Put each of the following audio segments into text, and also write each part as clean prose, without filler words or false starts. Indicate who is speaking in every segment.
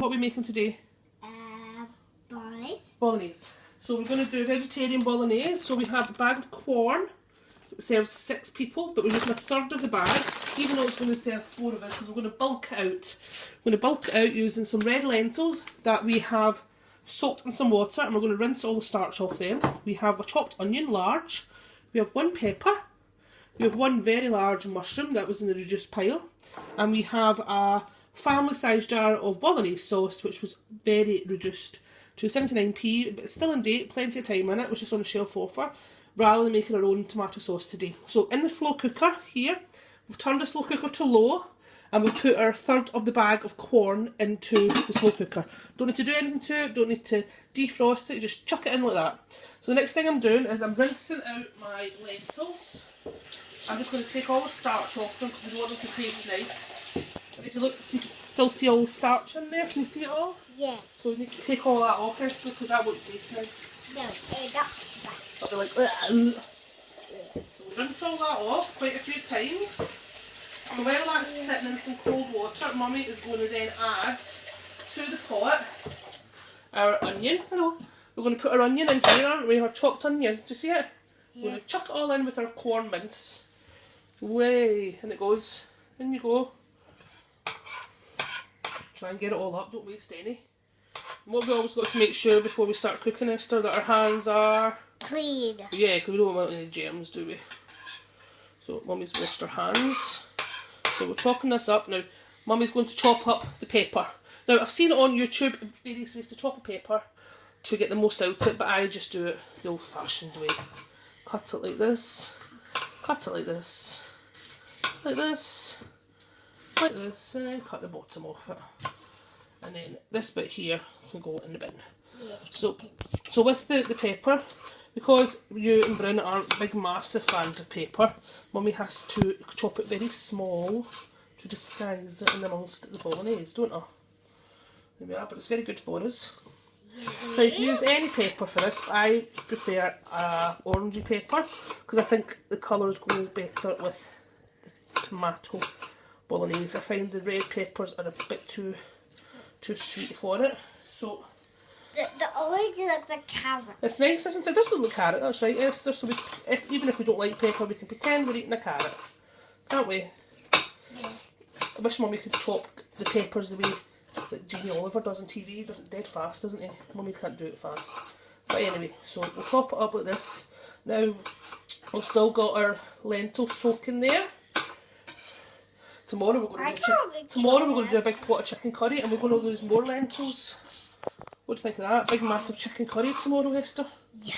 Speaker 1: what are we making today?
Speaker 2: Bolognese.
Speaker 1: Bolognese. So we're going to do vegetarian bolognese. So we have a bag of Quorn. It serves 6 people, but we're using a third of the bag, even though it's going to serve 4 of us, because we're going to bulk it out. We're going to bulk it out using some red lentils that we have soaked in some water, and we're going to rinse all the starch off them. We have a chopped onion, large. We have 1 pepper. We have 1 very large mushroom that was in the reduced pile. And we have a family-sized jar of bolognese sauce, which was very reduced to 79p, but it's still in date, plenty of time in it, which is on the shelf offer, rather than making our own tomato sauce today. So in the slow cooker here, we've turned the slow cooker to low, and we've put our third of the bag of Quorn into the slow cooker. Don't need to do anything to it, don't need to defrost it, just chuck it in like that. So the next thing I'm doing is I'm rinsing out my lentils. I'm just going to take all the starch off them because we don't want them to taste nice. And if you look, you can still see all the starch in there. Can you see it all?
Speaker 2: Yeah.
Speaker 1: So we need to take all that off because that won't taste nice.
Speaker 2: No, not nice.
Speaker 1: I'll be like, ugh. So we'll rinse all that off quite a few times. So while that's sitting in some cold water, Mummy is going to then add to the pot our onion. Hello. We're going to put our onion in here, aren't we? Our chopped onion. Do you see it? Yeah. We're going to chuck it all in with our corn mince. Way. And it goes. In you go. Try and get it all up. Don't waste any. And what we always got to make sure before we start cooking, Esther, that our hands are
Speaker 2: clean.
Speaker 1: Yeah, because we don't want any germs, do we? So Mummy's washed her hands. So we're chopping this up. Now, Mummy's going to chop up the pepper. Now, I've seen it on YouTube, various ways to chop a pepper to get the most out of it, but I just do it the old-fashioned way. Cut it like this. Cut it like this. Like this. Like this. And then cut the bottom off it. And then this bit here can go in the bin.
Speaker 2: Yes,
Speaker 1: So with the pepper, because you and Bryn aren't big massive fans of pepper, Mummy has to chop it very small to disguise it in amongst the bolognese, don't I? There we are, but it's very good for us. Yeah. Now you can use any pepper for this, but I prefer orangey pepper because I think the colours go better with the tomato bolognese. I find the red peppers are a bit too sweet for it. So
Speaker 2: the orange looks like carrot.
Speaker 1: It's nice, isn't it? It does look like carrot, that's right, Esther. So even if we don't like pepper, we can pretend we're eating a carrot. Can't we?
Speaker 2: Yeah.
Speaker 1: I wish Mummy could chop the peppers the way that Jamie Oliver does on TV. He does it dead fast, doesn't he? Mummy can't do it fast. But anyway, so we'll chop it up like this. Now, we've still got our lentil soaking there. Tomorrow we're going to do a big pot of chicken curry, and we're going to lose more lentils. What do you think of that? Big massive chicken curry tomorrow, Esther? Yeah.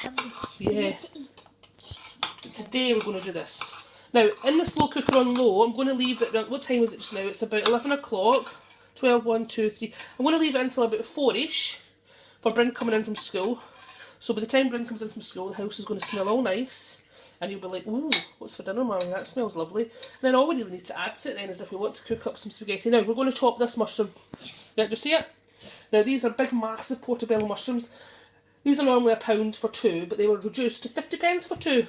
Speaker 1: Today we're going to do this. Now, in the slow cooker on low, I'm going to leave it, what time is it just now? It's about 11 o'clock. 12, 1, 2, 3. I'm going to leave it until about 4ish for Bryn coming in from school. So by the time Bryn comes in from school, the house is going to smell all nice. And you'll be like, ooh, what's for dinner, Mummy? That smells lovely. And then all we really need to add to it then is if we want to cook up some spaghetti. Now, we're going to chop this mushroom.
Speaker 2: Yes.
Speaker 1: Yeah, do you see it?
Speaker 2: Yes.
Speaker 1: Now, these are big, massive portobello mushrooms. These are normally £1 for 2, but they were reduced to 50p for 2.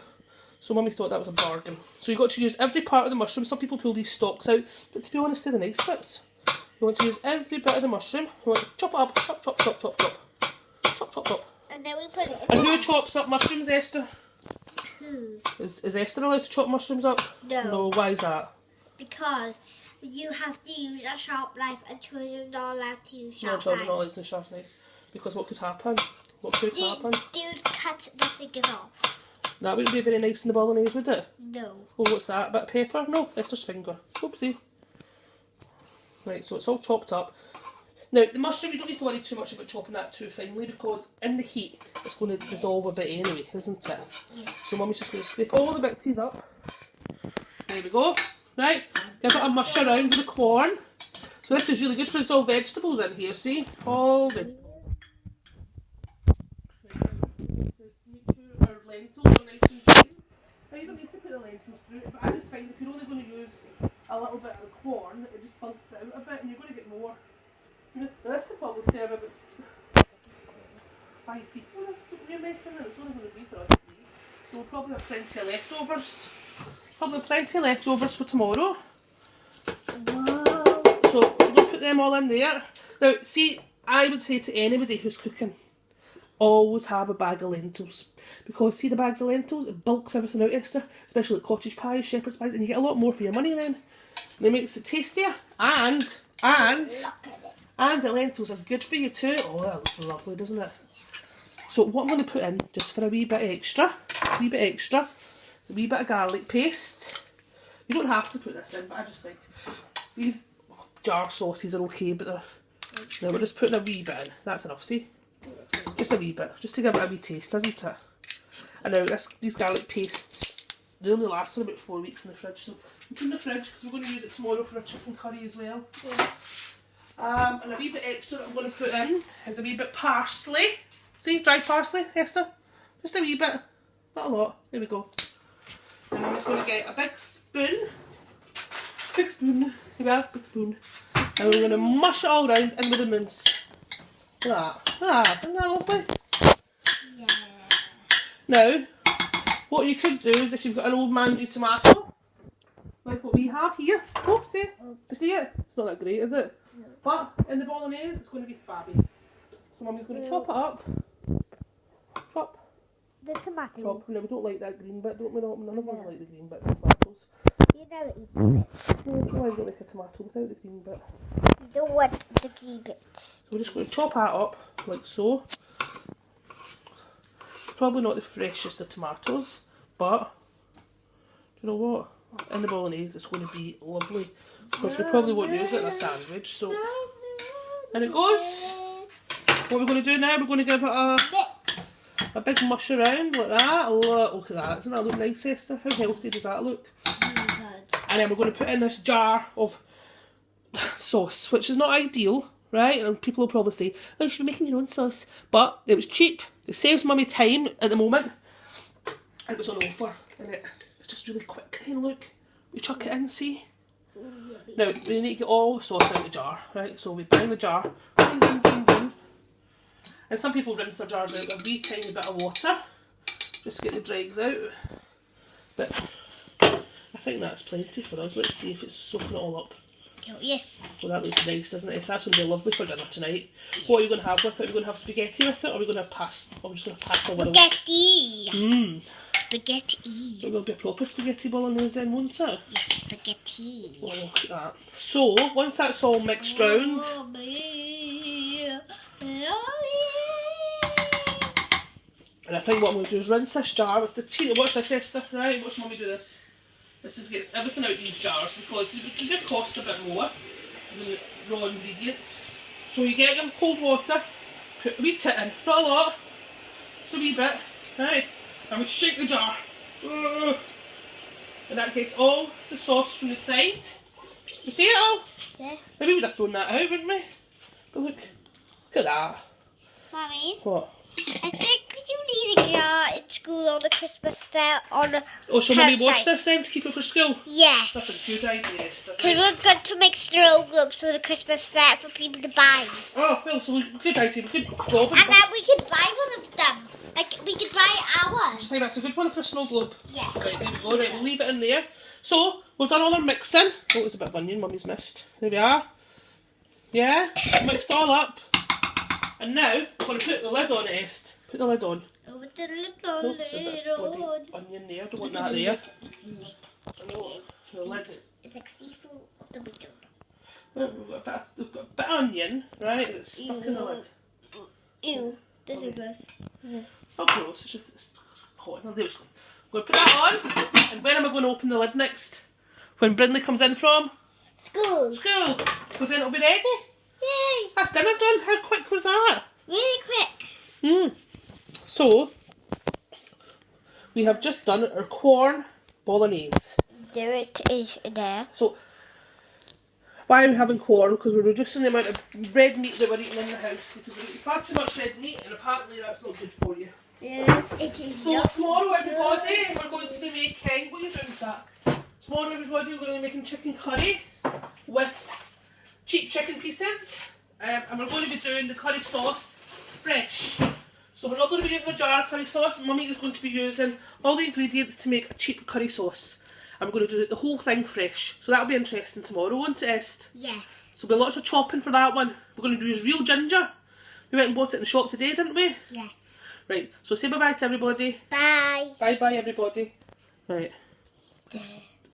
Speaker 1: So Mummy thought that was a bargain. So you've got to use every part of the mushroom. Some people pull these stalks out, but to be honest, they're the nice bits. You want to use every bit of the mushroom. You want to chop it up, chop, chop, chop, chop, chop. Chop, chop, chop.
Speaker 2: And then we put it in.
Speaker 1: And who chops up mushrooms, Esther?
Speaker 2: Who?
Speaker 1: Is Esther allowed to chop mushrooms up?
Speaker 2: No.
Speaker 1: No, why is that?
Speaker 2: Because you have to use a sharp knife and children are not allowed to use sharp knives.
Speaker 1: No, children are not allowed to use sharp knives. Because what could happen? What could happen?
Speaker 2: You'd cut the fingers off.
Speaker 1: That wouldn't be very nice in the bolognese, would it?
Speaker 2: No.
Speaker 1: Oh, what's that? A bit of pepper? No, Esther's finger. Oopsie. Right, so it's all chopped up. Now, the mushroom, you don't need to worry too much about chopping that too finely because in the heat, it's going to dissolve a bit anyway, isn't it?
Speaker 2: Yeah.
Speaker 1: So Mummy's just going to scrape all the bitsies up. There we go. Right, give it a mush around with the corn. So this is really good because it's all vegetables in here, see? All vegetables. Make sure our lentils are nice and green. Now, you don't need to put the lentils through it, but I just find if you're only going to use a little bit of the corn, it just bulks it out a bit and you're going to get more. Now, this could probably serve about 5 people, this we're making, and it's only going to be for us 3. So we'll probably have plenty of leftovers. Probably plenty of leftovers for tomorrow. Wow. So we're going to put them all in there. Now, see, I would say to anybody who's cooking, always have a bag of lentils. Because see the bags of lentils, it bulks everything out extra, especially like cottage pies, shepherd's pies, and you get a lot more for your money then. And it makes it tastier, and the lentils are good for you too. Oh, that looks lovely, doesn't it? So what I'm going to put in, just for a wee bit extra, is a wee bit of garlic paste. You don't have to put this in, but I just think these jar sauces are okay, but they're... No, we're just putting a wee bit in. That's enough, see? Just a wee bit, just to give it a wee taste, isn't it? And now these garlic pastes, they only last for about 4 weeks in the fridge, so we put in the fridge because we're going to use it tomorrow for a chicken curry as well. Yeah. And a wee bit extra that I'm going to put in is a wee bit parsley. See, dried parsley, Esther? Just a wee bit, not a lot. There we go. And I'm just going to get a big spoon. Big spoon. And we're going to mush it all around in with the mince. Look at that. Isn't that lovely?
Speaker 2: Yeah.
Speaker 1: Now, what you could do is if you've got an old mangy tomato, like what we have here. Oh, see? You see it? It's not that great, is it? No. But in the bolognese, it's going to be fabby. So Mummy's going to chop it up. Chop.
Speaker 2: The tomato.
Speaker 1: Chop. No, we don't like that green bit, don't we? None of us like the green bits of tomatoes.
Speaker 2: You never eat it.
Speaker 1: No, I don't like a tomato without the green bit.
Speaker 2: You don't want the green bit.
Speaker 1: So we're just going to chop that up, like so. It's probably not the freshest of tomatoes, but do you know what? In the bolognese it's going to be lovely, because we probably won't use it in a sandwich, so... And it goes. What we're going to do now, we're going to give it a big mush around, like that. Look at that. Doesn't that look nice, Esther? How healthy does that look? And then we're going to put in this jar of sauce, which is not ideal, right? And people will probably say, oh, you should be making your own sauce. But it was cheap. It saves Mummy time at the moment. It was on offer. And it's just really quick then, look. We chuck it in, see? Now, we need to get all the sauce out of the jar, right? So we bring the jar. Ding, ding, ding, ding. And some people rinse their jars out with a wee tiny bit of water. Just to get the dregs out. But... I think that's plenty for us. Let's see if it's soaking it all up.
Speaker 2: Oh, yes.
Speaker 1: Well, that looks nice, doesn't it? That's going to be lovely for dinner tonight. What are you going to have with it? Are we going to have spaghetti with it, or are we going to have pasta? Or are we just going to have pasta with it?
Speaker 2: Spaghetti! Spaghetti.
Speaker 1: It will be a proper spaghetti bolognese then, won't it?
Speaker 2: Yes, spaghetti.
Speaker 1: Oh, look at that. So, once that's all mixed round... And I think what I'm going to do is rinse this jar with the tea. Watch this, Esther, right? Watch Mummy do this. This is gets everything out of these jars because they do cost a bit more than the raw ingredients. So you get your cold water, put a wee tit in, not a lot, just a wee bit, right? And we shake the jar. And that gets all the sauce from the side. Do you see it all?
Speaker 2: Yeah.
Speaker 1: Maybe we'd have thrown that out, wouldn't we? But look at that.
Speaker 2: Mummy?
Speaker 1: What?
Speaker 2: I think you need a jar in school on the Christmas fair on the
Speaker 1: Oh, shall Mummy wash this then to keep it for school?
Speaker 2: Yes.
Speaker 1: That's a good idea, Esther.
Speaker 2: Because we're going to make snow globes for the Christmas fair for people to buy.
Speaker 1: Oh, well, so good idea. We could go
Speaker 2: And then we could buy one of them. Like, we could buy
Speaker 1: I
Speaker 2: ours.
Speaker 1: think that's a good one for a snow globe.
Speaker 2: Yes.
Speaker 1: Right, there we go. Right, we'll leave it in there. So, we've done all our mixing. Oh, it's a bit of onion Mummy's missed. There we are. Yeah, mixed all up. And now, I'm going to put the lid on it, Est. Put the lid on.
Speaker 2: Oh, with the little
Speaker 1: Oh, there's a bit of bloody onion there. Don't want that there. Oh, the lid.
Speaker 2: It's like seafood of the window.
Speaker 1: We've got a bit of onion, right, that's stuck in the lid.
Speaker 2: Ew, this is gross.
Speaker 1: It's not gross, it's just it's hot. There we go. I'm going to put that on. And when am I going to open the lid next? When Brindley comes in from?
Speaker 2: School.
Speaker 1: School. Because then it'll be ready.
Speaker 2: Yay.
Speaker 1: That's dinner done. How quick was that?
Speaker 2: Really quick.
Speaker 1: So, we have just done our Quorn Bolognese.
Speaker 2: There it is there.
Speaker 1: So, why are we having Quorn? Because we're reducing the amount of red meat that we're eating in the house. Because we're eating far too much red meat and apparently that's not good for you.
Speaker 2: Yes, it is.
Speaker 1: So tomorrow everybody, we're going to be making, what are you doing with that? Tomorrow everybody, we're going to be making chicken curry with cheap chicken pieces. And we're going to be doing the curry sauce fresh. So we're not going to be using a jar of curry sauce. Mummy is going to be using all the ingredients to make a cheap curry sauce. And we're going to do the whole thing fresh. So that'll be interesting tomorrow, won't it, Est?
Speaker 2: Yes.
Speaker 1: So there'll be lots of chopping for that one. We're going to use real ginger. We went and bought it in the shop today, didn't we?
Speaker 2: Yes.
Speaker 1: Right, so say bye-bye to everybody.
Speaker 2: Bye.
Speaker 1: Bye-bye, everybody. Right.